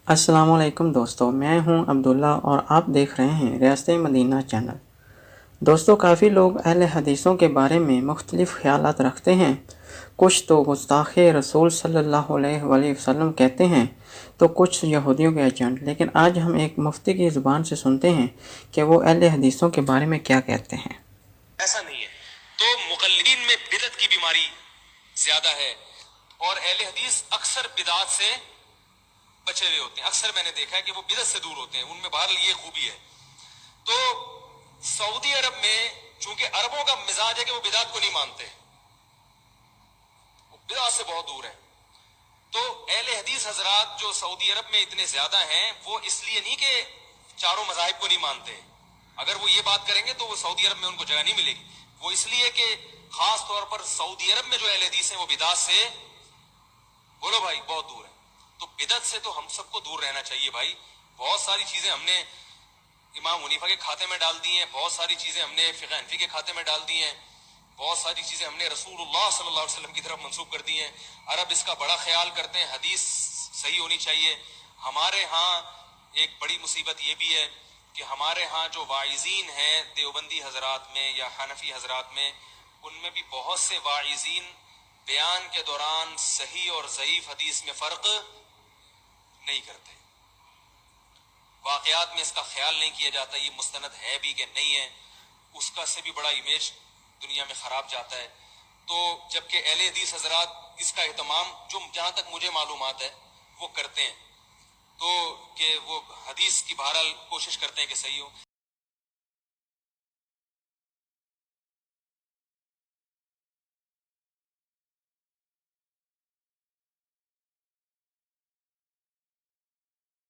السلام علیکم دوستو، میں ہوں عبداللہ اور آپ دیکھ رہے ہیں ریاست مدینہ چینل۔ دوستو، کافی لوگ اہل حدیثوں کے بارے میں مختلف خیالات رکھتے ہیں۔ کچھ تو گستاخ رسول صلی اللہ علیہ وآلہ وسلم کہتے ہیں تو کچھ یہودیوں کے ایجنٹ۔ لیکن آج ہم ایک مفتی کی زبان سے سنتے ہیں کہ وہ اہل حدیثوں کے بارے میں کیا کہتے ہیں۔ ایسا نہیں ہے تو مقلدین میں بدعت کی بیماری زیادہ ہے، اور اہل حدیث اکثر بدعات سے بچے ہوئے ہوتے ہیں۔ اکثر میں نے دیکھا ہے کہ وہ بدعت سے دور ہوتے ہیں، ان میں بہرحال یہ خوبی ہے۔ تو سعودی عرب میں چونکہ عربوں کا مزاج ہے کہ وہ بدعت کو نہیں مانتے، وہ بدعت سے بہت دور ہیں، تو اہل حدیث حضرات جو سعودی عرب میں اتنے زیادہ ہیں، وہ اس لیے نہیں کہ چاروں مذاہب کو نہیں مانتے۔ اگر وہ یہ بات کریں گے تو وہ سعودی عرب میں ان کو جگہ نہیں ملے گی۔ وہ اس لیے کہ خاص طور پر سعودی عرب میں جو اہل حدیث ہیں وہ بدعت سے، بولو بھائی، بہت دور ہے۔ تو بدعت سے تو ہم سب کو دور رہنا چاہیے بھائی۔ بہت ساری چیزیں ہم نے امام حنیفہ کے کھاتے میں ڈال دی ہیں، بہت ساری چیزیں ہم نے فقہ حنفی کے کھاتے میں ڈال دی ہیں، بہت ساری چیزیں ہم نے رسول اللہ صلی اللہ علیہ وسلم کی طرف منسوب کر دی ہیں۔ عرب اس کا بڑا خیال کرتے ہیں، حدیث صحیح ہونی چاہیے۔ ہمارے ہاں ایک بڑی مصیبت یہ بھی ہے کہ ہمارے ہاں جو واعظین ہیں دیوبندی حضرات میں یا حنفی حضرات میں، ان میں بھی بہت سے واعظین بیان کے دوران صحیح اور ضعیف حدیث میں فرق نہیں کرتے۔ واقعات میں اس کا خیال نہیں کیا جاتا یہ مستند ہے بھی کہ نہیں ہے، اس کا سے بھی بڑا امیج دنیا میں خراب جاتا ہے۔ تو جبکہ اہل حدیث حضرات اس کا اہتمام، جو جہاں تک مجھے معلومات ہے، وہ کرتے ہیں، تو کہ وہ حدیث کی بہرحال کوشش کرتے ہیں کہ صحیح ہو۔